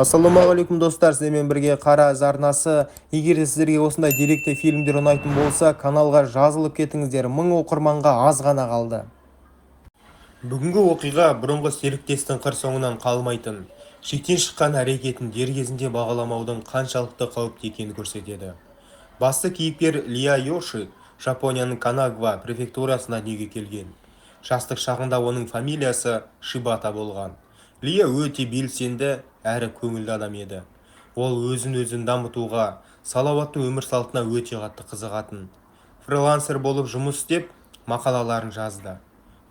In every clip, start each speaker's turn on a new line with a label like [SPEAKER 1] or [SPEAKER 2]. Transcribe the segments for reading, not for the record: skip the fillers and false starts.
[SPEAKER 1] Ассалаумағалейкум достар, сіздермен бірге Қара арнасы. Егер де сіздерге осындай деректі фильмдер ұнайтын болса, каналға жазылып кетіңіздер. 1000 оқырманға аз ғана қалды. Бүгінгі оқиға бұрынғы серіктестің қыр соңынан қалмайтын, шектен шыққан әрекетін дер кезінде бағаламаудың қаншалықты қауіпті екенін көрсетеді. Басты кейіпкер Лия Йоши Жапонияның Канагава префектурасына дүниеге келген. Жастық шағында оның фамилиясы Шибата болған. Лия өте белсенді әрі көңілді адам еді. Ол өзін дамытуға, салауатты өмір салтына өте қатты қызығатын. Фрилансер болып жұмыс істеп, мақалаларын жазды.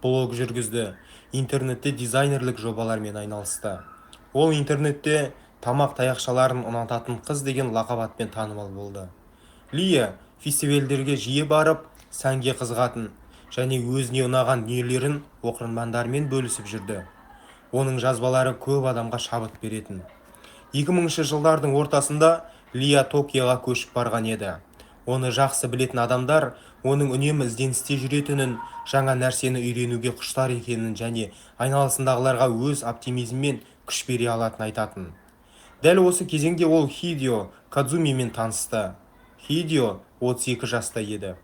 [SPEAKER 1] Блог жүргізді, интернетте дизайнерлік жобалармен айналысты. Ол интернетте тамақ таяқшаларын ұнататын қыз деген лақап атпен танымал болды. Лия фестивальдерге жиі барып, сәнге қызығатын және өзіне ұнаған дүниелерін оқырмандармен бөлісіп жүрді. Оның жазбалары көп адамға шабыт беретін. 2000 жылдардың ортасында Лия Токиоға көшіп барған еді. Оны жақсы білетін адамдар оның үнемі ізденісте жүретінін, жаңа нәрсені үйренуге құштар екенін және айналасындағыларға өз оптимизммен күш бере алатын айтатын. Дәл осы кезеңде ол Хидео Кадзумимен танысты. Хидео 32 жаста еді.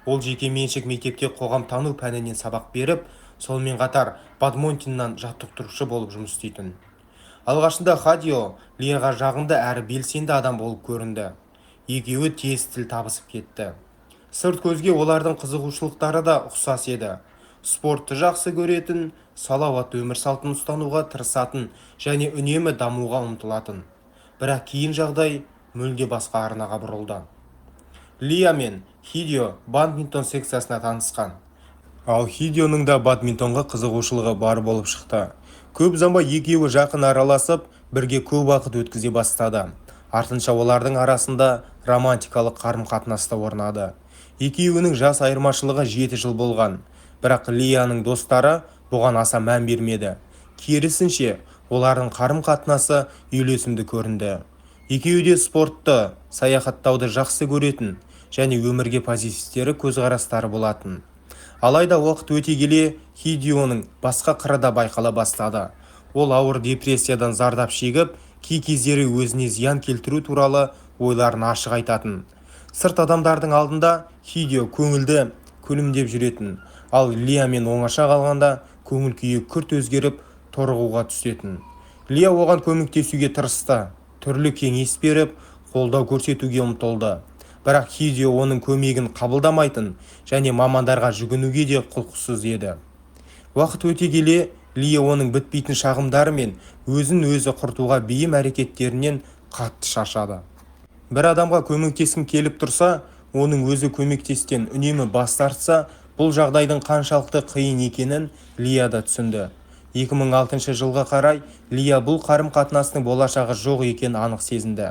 [SPEAKER 1] Ол жеке меншік мектепте қоғамтану пәнінен сабақ беріп, сонымен қатар бадминтоннан жаттықтырушы болып жұмыс істейтін. Алғашында Хидео Лияға жағымды әрі белсенді адам болып көрінді. Екеуі тез тіл табысып кетті. Сырт көзге олардың қызығушылықтары да ұқсас еді. Спортты жақсы көретін, салауатты өмір салтын ұстануға тырысатын және үнемі дамуға ұмтылатын. Бірақ кейін жағдай мүлде басқа арнаға бұрылды. Лия мен Хидео бадминтон секциясына танысқан. Ал Хидеоның да бадминтонға қызығушылығы бар болып шықты. Көп ұзамай екеуі жақын араласып, бірге көп уақыт өткізе бастады. Артынша олардың арасында романтикалық қарым-қатынаста орнады. Екеуінің жас айырмашылығы 7 жыл болған. Бірақ Лияның достары бұған аса мән бермеді. Керісінше, олардың қарым-қатынасы үйлесімді көрінді. Екеуі де спортты, саяхаттауды жақсы көретін және өмірге позитивтері көзқарастары болатын. Алайда уақыт өте келе Хидеоның басқа қыры да байқала бастады. Ол ауыр депрессиядан зардап шегіп, кей кездері өзіне зиян келтіру туралы ойларын ашық айтатын. Сырт адамдардың алдында Хидео көңілді, күлімдеп жүретін, ал Лиямен оңаша қалғанда көңіл күйі күрт өзгеріп, торығуға түсетін. Лия оған көмектесуге тырысты, түрлі кеңес беріп, қолдау көрсетуге ұмтылды. Бірақ Хидео оның көмегін қабылдамайтын және мамандарға жүгінуге де құлқысыз еді. Уақыт өте келе Лия оның бітпейтін шағымдары мен өзін-өзі құртуға бейім әрекеттерінен қатты шаршады. Бір адамға көмектескім келіп тұрса, оның өзі көмектестен үнемі бас тартса, бұл жағдайдың қаншалықты қиын екенін Лия да түсінді. 2006 жылға қарай Лия бұл қарым-қатынастың болашағы жоқ екенін анық сезінді.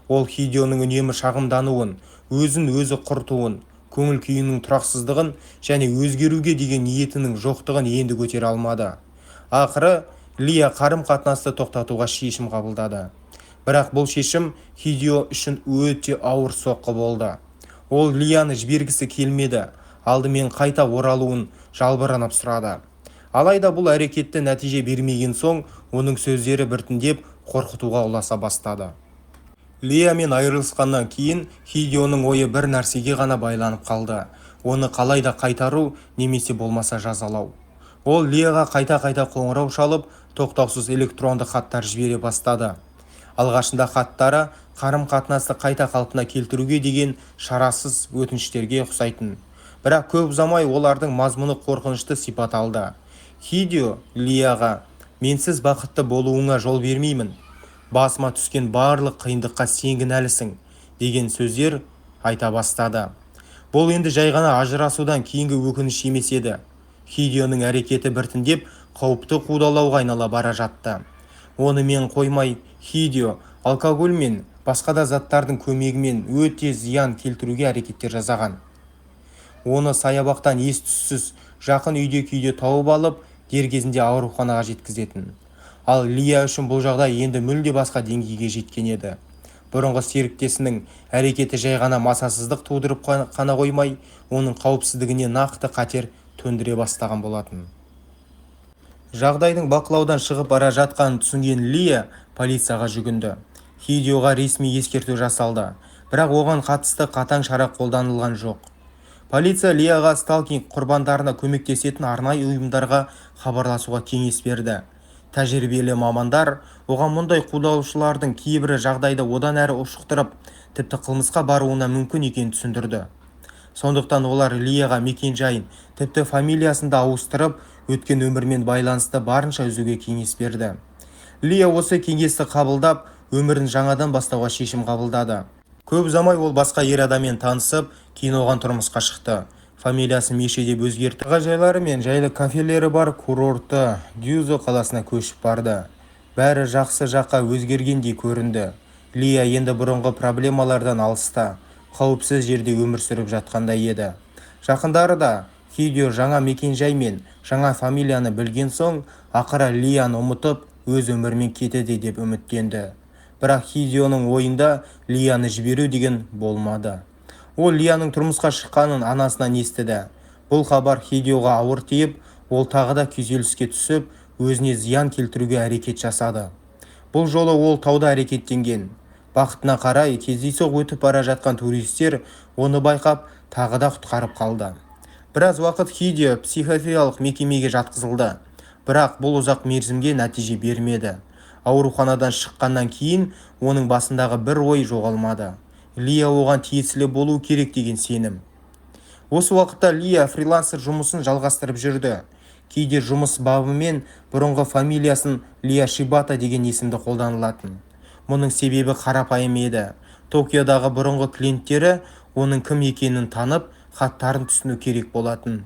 [SPEAKER 1] Ол Хидеоның үнемі шағымдануын, өзін-өзі құртуын, көңіл күйінің тұрақсыздығын және өзгеруге деген ниетінің жоқтығын енді көтере алмады. Ақыры Лия қарым-қатынасты тоқтатуға шешім қабылдады. Бірақ бұл шешім Хидео үшін өте ауыр соққы болды. Ол Лияны жібергісі келмеді, алдымен қайта оралуын жалбарынып сұрады. Алайда бұл әрекетті нәтиже бермеген соң, оның сөздері біртіндеп қорқытуға ұласа бастады. Лиямен айырылысқаннан кейін Хидеоның ойы бір нәрсеге ғана байланып қалды. Оны қалайда қайтару немесе болмаса жазалау. Ол Лияға қайта-қайта қоңырау шалып, тоқтаусыз электронды хаттар жібере бастады. Алғашында хаттары қарым-қатынасты қайта қалпына келтіруге деген шарасыз өтініштерге ұқсайтын. Бірақ көп ұзамай олардың мазмұны қорқынышты сипат алды. Хидео Лияға «Менсіз бақытты болуыңа жол бермеймін. Басыма түскен барлық қиындыққа сен кінәлісің» деген сөздер айта бастады. Бұл енді жай ғана ажырасудан кейінгі өкініш емес еді. Хидеоның әрекеті біртіндеп қауіпті қудалауға айнала бара жатты. Онымен қоймай, Хидео алкоголь мен басқа да заттардың көмегімен өте зиян келтіруге әрекеттер жасаған. Оны саябақтан ес-түссіз жақын үйде тауып алып, дер кезінде ауруханаға жеткізетін. Ал Лия үшін бұл жағдай енді мүлде басқа деңгейге жеткен еді. Бұрынғы серіктесінің әрекеті жай ғана мазасыздық тудырып қана қоймай, оның қауіпсіздігіне нақты қатер төндіре бастаған болатын. Жағдайдың бақылаудан шығып бара жатқанын түсінген Лия полицияға жүгінді. Хидиоға ресми ескерту жасалды, бірақ оған қатысты қатаң шара қолданылған жоқ. Полиция Лияға сталкинг құрбандарына көмектесетін арнайы ұйымдарға хабарласуға кеңес берді. Тәжірибелі мамандар оған мұндай қудалаушылардың кейбірі жағдайды одан әрі ушықтырып, тіпті қылмысқа баруына мүмкін екенін түсіндірді. Сондықтан олар Лияға мекенжайын, тіпті фамилиясын да ауыстырып, өткен өмірмен байланысты барынша үзуге кеңес берді. Лия осы кеңесті қабылдап, өмірін жаңадан бастауға шешім қабылдады. Көп ұзамай ол басқа ер адаммен танысып, кейін оған тұрмысқа шықты. Фамилиясын Мише деп өзгертті. Жағажайлары мен жайлы кафелері бар курорты Дюзо қаласына көшіп барды. Бәрі жақсы жаққа өзгергендей көрінді. Лия енді бұрынғы проблемалардан алыста, қауіпсіз жерде өмір сүріп жатқандай еді. Жақындары да Хидио жаңа мекенжай мен жаңа фамилияны білген соң, ақыры Лияны ұмытып, өз өмірмен кетеді деп үміттенді. Бірақ Хидионың ойында Лияны жіберу деген болмады. Ол Лияның тұрмысқа шыққанын анасынан естіді. Бұл хабар Хидиоға ауыр тиіп, ол тағы да күйзеліске түсіп, өзіне зиян келтіруге әрекет жасады. Бұл жолы ол тауда әрекеттенген. Бақытына қарай, кездейсоқ өтіп бара жатқан туристер оны байқап, тағы да құтқарып қалды. Біраз уақыт Хидио психиатриялық мекемеге жатқызылды. Бірақ бұл ұзақ мерзімге нәтиже бермеді. Ауруханадан шыққаннан кейін оның басындағы бір ой жоғалмады. Лия оған тиесілі болу керек деген сенім. Осы уақытта Лия фрилансер жұмысын жалғастырып жүрді. Кейде жұмыс бабымен бұрынғы фамилиясын Лия Шибата деген есімді қолданылатын. Мұның себебі қарапайым еді. Токиодағы бұрынғы клиенттері оның кім екенін танып, хаттарын түсіну керек болатын.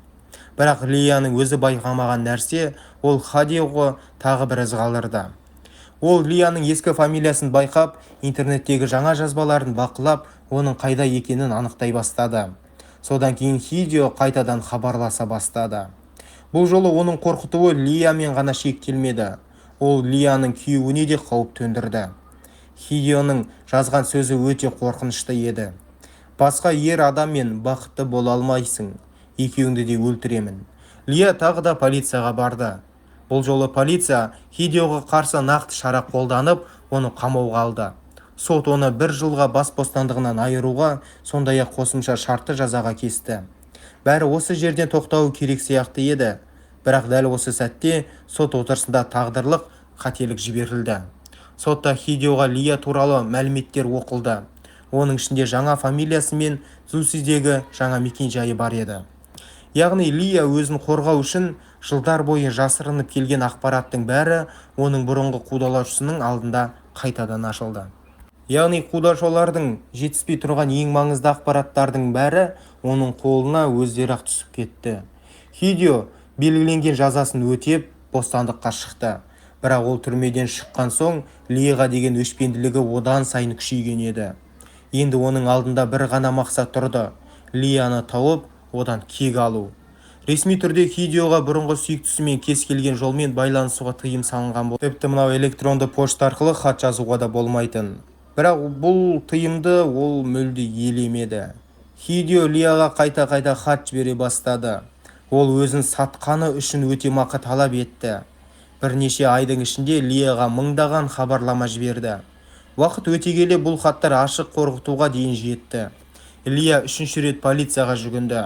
[SPEAKER 1] Бірақ Лияның өзі байқамаған нәрсе, ол Хидиоға тағы бір із қалдырды. Ол Лияның ескі фамилиясын байқап, интернеттегі жаңа жазбаларын бақылап, оның қайда екенін анықтай бастады. Содан кейін Хидио қайтадан хабарласа бастады. Бұл жолы оның қорқытуы Лиямен ғана шектелмеді. Ол Лияның күйеуіне де қауіп төндірді. Хидионың жазған сөзі өте қорқынышты еді. Басқа ер адаммен бақытты бола алмайсың, екеуіңді де өлтіремін. Лия тағы да полицияға барды. Бұл жолы полиция Хидиоға қарсы нақты шара қолданып, оны қамауға алды. Сот оны 1 жылға бас бостандығынан айыруға, сондай-ақ қосымша шартты жазаға кесті. Бәрі осы жерден тоқтауы керек сияқты еді. Бірақ дәл осы сәтте сот отырысында тағдырлық қателік жіберілді. Сотта Хидиоға Лия туралы мәліметтер оқылды. Оның ішінде жаңа фамилиясы мен Зусидегі жаңа мекенжайы бар еді. Яғни Лия өзін қорғау үшін жылдар бойы жасырынып келген ақпараттың бәрі оның бұрынғы қудалаушысының алдында қайтадан ашылды. Яғни қудаушылардың жетіспей тұрған ең маңызды ақпараттардың бәрі оның қолына өздері-ақ түсіп кетті. Хидио белгіленген жазасын өтеп бостандыққа шықты. Бірақ ол түрмеден шыққан соң Лияға деген өшпенділігі одан сайын күшейген еді. Енді оның алдында бір ғана мақсат тұрды: Лияны тауып, одан кек алу. Ресми түрде Хидиоға бұрынғы сүйіктісімен кез келген жолмен байланысуға тыйым салынған болды. Тіпті мынау электронды пошта арқылы хат жазуға да болмайтын. Бірақ бұл тыйымды ол мүлде елемеді. Хидио Лияға қайта-қайта хат жібере бастады. Ол өзін сатқаны үшін өтемақы талап етті. Бірнеше айдың ішінде Лияға мыңдаған хабарлама жіберді. Уақыт өте келе бұл хаттар ашық қорқытуға дейін жетті. Лия 3-ші рет полицияға жүгінді.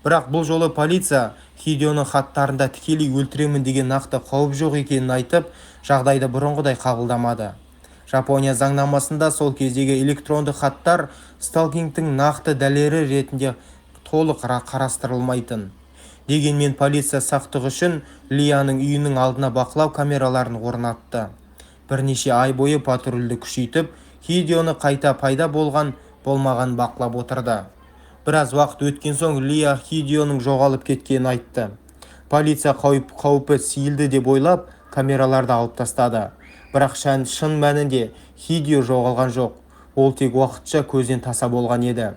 [SPEAKER 1] Бірақ бұл жолы полиция Хидионың хаттарында тікелей өлтіремін деген нақты қауіп жоқ екенін айтып, жағдайды бұрынғыдай қабылдамады. Жапония заңнамасында сол кездегі электронды хаттар сталкингтің нақты дәлелі ретінде толық қарастырылмайтын. Дегенмен полиция сақтық үшін Лияның үйінің алдына бақылау камераларын орнатты. Бірнеше ай бойы патрульді күшейтіп, Хидионы қайта пайда болмаған бақылап отырды. Біраз уақыт өткен соң Лия Хидионың жоғалып кеткенін айтты. Полиция қауіпі сейілді деп ойлап, камераларды алып тастады. Бірақ шын мәнінде Хидио жоғалған жоқ. Ол тек уақытша көзден таса болған еді.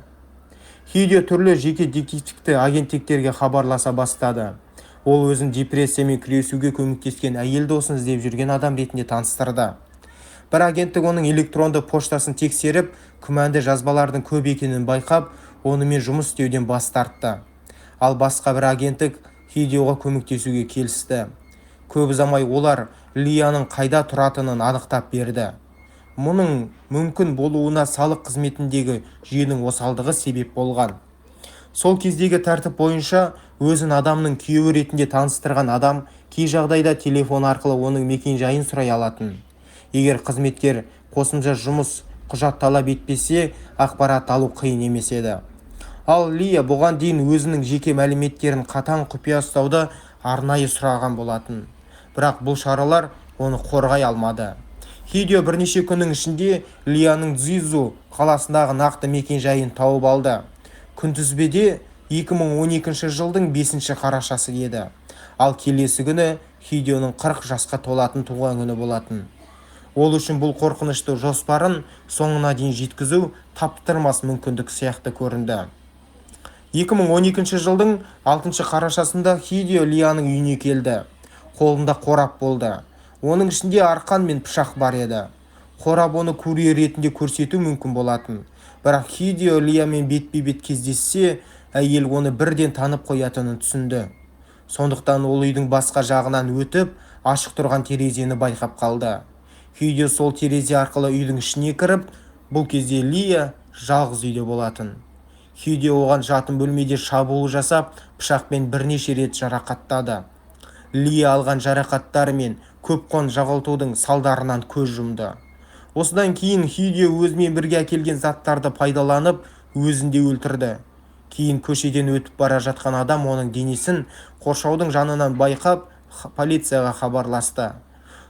[SPEAKER 1] Хидио түрлі жеке детективті агенттіктерге хабарласа бастады. Ол өзін депрессиямен күресуге көмектескен әйел досын іздеп жүрген адам ретінде таныстырды. Бір агенттік оның электронды поштасын тексеріп, күмәнді жазбалардың көп екенін байқап, онымен жұмыс істеуден бас тартты. Ал басқа бір агенттік Хидиоға көмектесуге келісті. Көп ұзамай олар Лияның қайда тұратынын анықтап берді. Мұның мүмкін болуына салық қызметіндегі жүйенің осалдығы себеп болған. Сол кездегі тәртіп бойынша өзін адамның күйеуі ретінде таныстырған адам кей жағдайда телефон арқылы оның мекен-жайын сұрай алатын. Егер қызметкер қосымша жұмыс құжат талап етпесе, ақпарат алу қиын емес еді. Ал Лия бұған дейін өзінің жеке мәліметтерін қатаң құпия ұстауды арнайы сұраған болатын. Бірақ бұл шаралар оны қорғай алмады. Видео бірнеше күннің ішінде Лияның Цзюйцзу қаласындағы нақты мекен-жайын тауып алды. Күнтізбеде 2012 жылдың 5 қарашасы еді. Ал келесі күні Видеоның 40 жасқа толатын туған күні болатын. Ол үшін бұл қорқынышты жоспарын соңына дейін жеткізу таптырмас мүмкіндік сияқты көрінді. 2012 жылдың 6 қарашасында Видео Лияның үйіне келді. Қолында қорап болды. Оның ішінде арқан мен пышақ бар еді. Қорап оны курьер ретінде көрсету мүмкін болатын. Бірақ Видео Лиямен бетпе-бет кездессе, әйел оны бірден танып қоятынын түсінді. Сондықтан ол үйдің басқа жағынан өтіп, ашық тұрған терезені байқап қалды. Видео сол терезе арқылы үйдің ішіне кіріп, бұл кезде Лия жалғыз үйде болатын. Видео оған жатын бөлмеде шабуыл жасап, пышақпен бірнеше рет жарақаттады. Лия алған жарақаттар мен көп қан жоғалтудың салдарынан көз жұмды. Осыдан кейін Видео өзімен бірге әкелген заттарды пайдаланып, өзін де өлтірді. Кейін көшеден өтіп бара жатқан адам оның денесін қоршаудың жанынан байқап, полицияға хабарласты.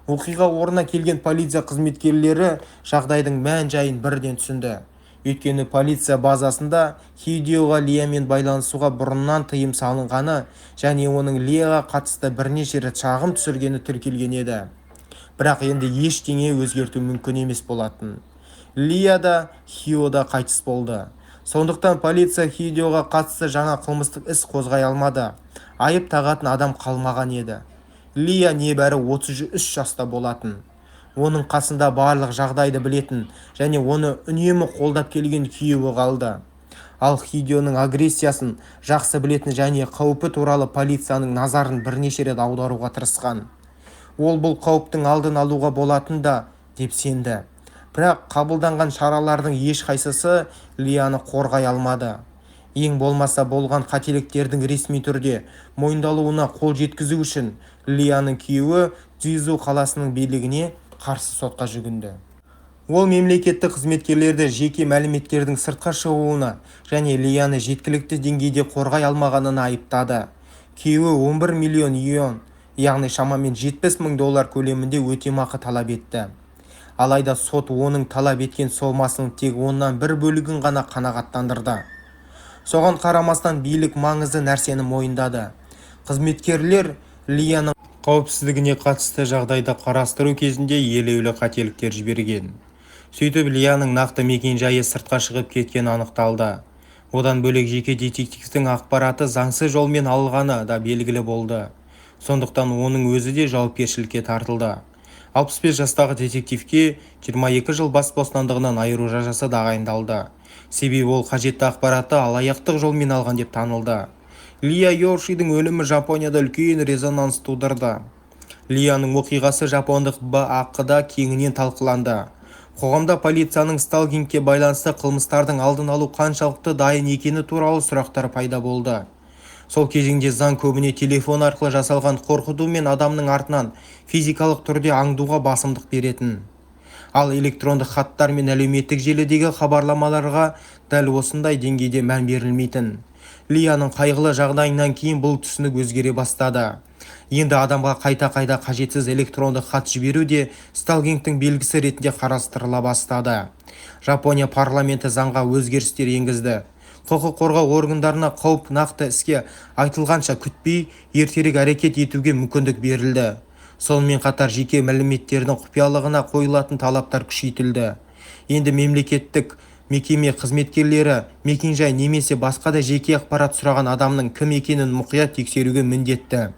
[SPEAKER 1] Оқиға орнына келген полиция қызметкерлері жағдайдың мән-жайын бірден түсінді. Өйткені полиция базасында Видеоға Лиямен байланысуға бұрыннан тыйым салынғаны және оның Лияға қатысты бірнеше рет шағым түсіргені тіркелген еді. Бірақ енді ештеңе өзгерту мүмкін емес болатын. Лия да Хио да қайтыс болды. Сондықтан полиция Видеоға қатысты жаңа қылмыстық іс қозғай алмады. Айып тағатын адам қалмаған еді. Лия небәрі 33 жаста болатын. Оның қасында барлық жағдайды білетін және оны үнемі қолдап келген күйеуі қалды. Ал Видеоның агрессиясын жақсы білетін және қауіпі туралы полицияның назарын бірнеше рет аударуға тырысқан. Ол бұл қауіптің алдын алуға болатын да деп сенді. Бірақ қабылданған шаралардың ешқайсысы Лияны қорғай алмады. Ең болмаса болған қателіктердің ресми түрде мойындалуына қол жеткізу үшін Лияның күйеуі Цзюйцзу қаласының билігіне қарсы сотқа жүгінді. Ол мемлекеттік қызметкерлерді жеке мәліметтердің сыртқа шығуына және Лияны жеткілікті деңгейде қорғай алмағанына айыптады. Күйеуі 11 миллион юан, яғни шамамен $70,000 көлемінде өтемақы талап етті. Алайда сот оның талап еткен сомасының тек 1/10 бөлігін ғана қанағаттандырды. Соған қарамастан билік маңызды нәрсені мойындады. Қызметкерлер Лияның қауіпсіздігіне қатысты жағдайды қарастыру кезінде елеулі қателіктер жіберген. Сөйтіп Лияның нақты мекен-жайы сыртқа шығып кеткені анықталды. Одан бөлек жеке детективтің ақпараты заңсыз жолмен алынғаны да белгілі болды. Сондықтан оның өзі де жауапкершілікке тартылды. 65 жастағы детективке 22 жыл бас бостандығынан айыру жазасы тағайындалды. Себебі ол қажетті ақпаратты алаяқтық жолмен алған деп танылды. Лия Йошидің өлімі Жапонияда үлкен резонанс тудырды. Лияның оқиғасы жапондық бақ-да кеңінен талқыланды. Қоғамда полицияның сталкингке байланысты қылмыстардың алдын алу қаншалықты дайын екені туралы сұрақтар пайда болды. Сол кезеңде заң көбіне телефон арқылы жасалған қорқыту мен адамның артынан физикалық түрде аңдуға басымдық беретін. Ал электрондық хаттар мен әлеуметтік желідегі хабарламаларға дәл осындай деңгейде мән берілмейтін. Лияның қайғылы жағдайынан кейін бұл түсінік өзгере бастады. Енді адамға қайта-қайта қажетсіз электрондық хат жіберу де сталкингтің белгісі ретінде қарастырыла бастады. Жапония парламенті заңға өзгерістер енгізді. Құқық қорғау органдарына қауіп нақты іске айтылғанша күтпей ертерек әрекет етуге мүмкіндік берілді. Сонымен қатар жеке мәліметтердің құпиялығына қойылатын талаптар күшейтілді. Енді мемлекеттік мекеме қызметкерлері мекен-жай немесе басқа да жеке ақпарат сұраған адамның кім екенін мұқият тексеруге міндетті.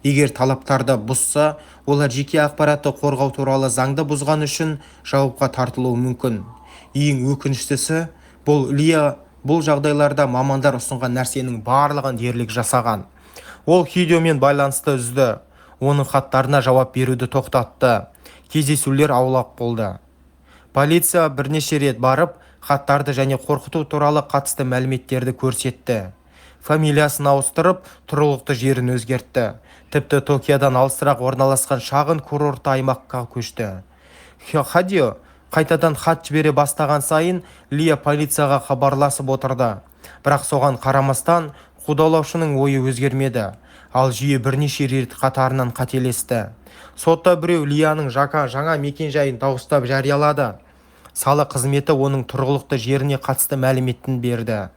[SPEAKER 1] Егер талаптарды бұзса, олар жеке ақпаратты қорғау туралы заңды бұзған үшін жауапқа тартылуы мүмкін. Ең өкініштісі, Лия бұл жағдайларда мамандар ұсынған нәрсенің барлығын дерлік жасаған. Ол Видеомен байланысты үзді. оның хаттарына жауап беруді тоқтатты. Кездесулер аулақ болды. Полиция бірнеше рет барып, хаттарды және қорқыту туралы қатысты мәліметтерді көрсетті. Фамилиясын ауыстырып, тұрғылықты жерін өзгертті. Тіпті Токиодан алысырақ орналасқан шағын курортты аймаққа көшті. Хадио қайтадан хат жібере бастаған сайын Лия полицияға хабарласып отырды. Бірақ соған қарамастан қудалаушының ойы өзгермеді. Ал жүйе бірнеше рет қатарынан қателесті. Сотта біреу Лияның жаңа мекенжайын дауыстап жариялады. Салық қызметі оның тұрғылықты жеріне қатысты мәліметін берді.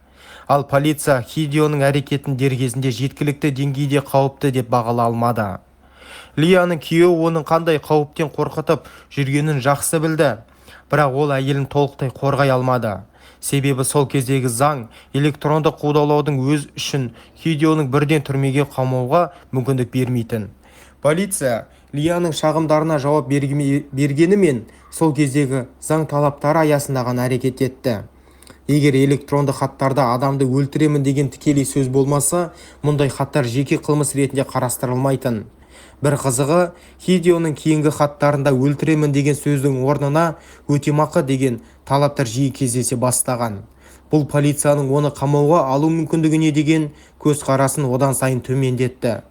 [SPEAKER 1] Ал полиция Хидионың әрекетін дер кезінде жеткілікті деңгейде қауіпті деп бағала алмады. Лияның күйеуі оның қандай қауіптен қорқытып жүргенін жақсы білді, бірақ ол әйелін толықтай қорғай алмады. Себебі сол кездегі заң электронды қудалаудың өз үшін Хидионың бірден түрмеге қамауға мүмкіндік бермейтін. Полиция Лияның шағымдарына жауап бергенімен сол кездегі заң талаптары аясында ғана әрекет етті. Егер электронды хаттарда адамды өлтіремін деген тікелей сөз болмаса, мұндай хаттар жеке қылмыс ретінде қарастырылмайтын. Бір қызығы, Хидионың кейінгі хаттарында өлтіремін деген сөздің орнына өтемақы деген талаптар жиі кездесе бастаған. Бұл полицияның оны қамауға алу мүмкіндігіне деген көзқарасын одан сайын төмендетті.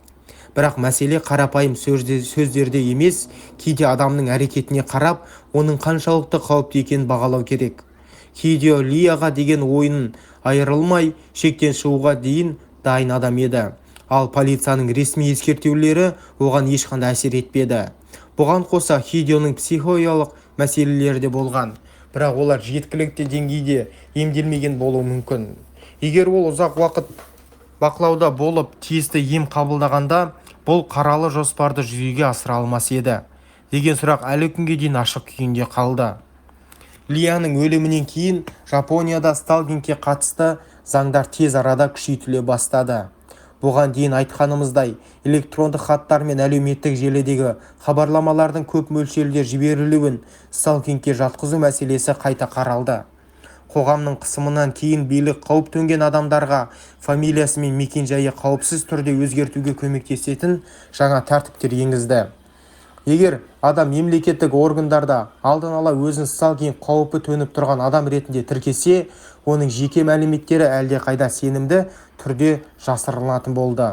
[SPEAKER 1] Бірақ мәселе қарапайым сөздерде емес, кейде адамның әрекетіне қарап, оның қаншалықты қауіпті екенін бағалау керек. Хидио Лияға деген ойын айырылмай, шектен шығуға дейін дайын адам еді. Ал полицияның ресми ескертулері оған ешқандай әсер етпеді. Бұған қоса Хидионың психологиялық мәселелері де болған, бірақ олар жеткілікті деңгейде емделмеген болуы мүмкін. Егер ол ұзақ уақыт бақылауда болып, тиісті ем қабылдағанда, бұл қаралы жоспарды жүзеге асыра алмас еді деген сұрақ әлі күнге дейін ашық күйінде қалды. Лияның өлімінен кейін Жапонияда сталкингке қатысты заңдар тез арада күшейтіле бастады. Бұған дейін айтқанымыздай, электронды хаттар мен әлеуметтік желідегі хабарламалардың көп мөлшерде жіберілуін сталкингке жатқызу мәселесі қайта қаралды. Қоғамның қысымынан кейін билік қауіп төнген адамдарға фамилиясы мен мекенжайы қауіпсіз түрде өзгертуге көмектесетін жаңа тәртіптер енгізді. Егер адам мемлекеттік органдарда алдын ала өзін сталкинг қауіпі төніп тұрған адам ретінде тіркесе, оның жеке мәліметтері әлде қайда сенімді түрде жасырылатын болды.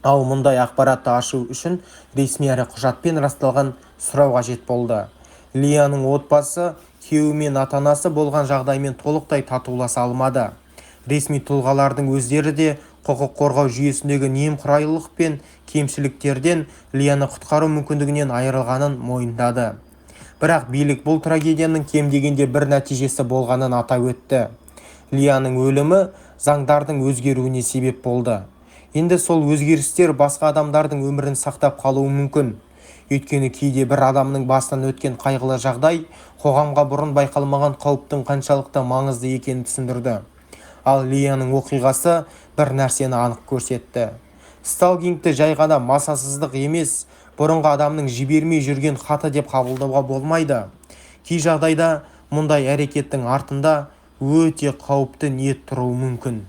[SPEAKER 1] Ал мұндай ақпаратты ашу үшін ресми әрі құжатпен расталған сұрау қажет болды. Лияның отбасы күйеуі мен ата-анасы болған жағдаймен толықтай татуласа алмады. Ресми тұлғалардың өздері де құқық қорғау жүйесіндегі немқұрайлылық пен кемшіліктерден Лияны құтқару мүмкіндігінен айырылғанын мойындады. Бірақ билік бұл трагедияның кем дегенде бір нәтижесі болғанын атап өтті. Лияның өлімі заңдардың өзгеруіне себеп болды. Енді сол өзгерістер басқа адамдардың өмірін сақтап қалуы мүмкін. Өйткені кейде бір адамның басынан өткен қайғылы жағдай қоғамға бұрын байқалмаған қауіптің қаншалықты маңызды екенін түсіндірді. Ал Лияның оқиғасы бір нәрсені анық көрсетті. Сталкингті жай ғана мазасыздық емес, бұрынғы адамның жібермей жүрген хаты деп қабылдауға болмайды. Кей жағдайда мұндай әрекеттің артында өте қауіпті ниет тұруы мүмкін.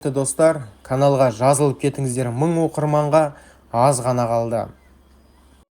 [SPEAKER 1] Достар, каналға жазылып кетіңіздер, 1000 оқырманға аз ғана қалды.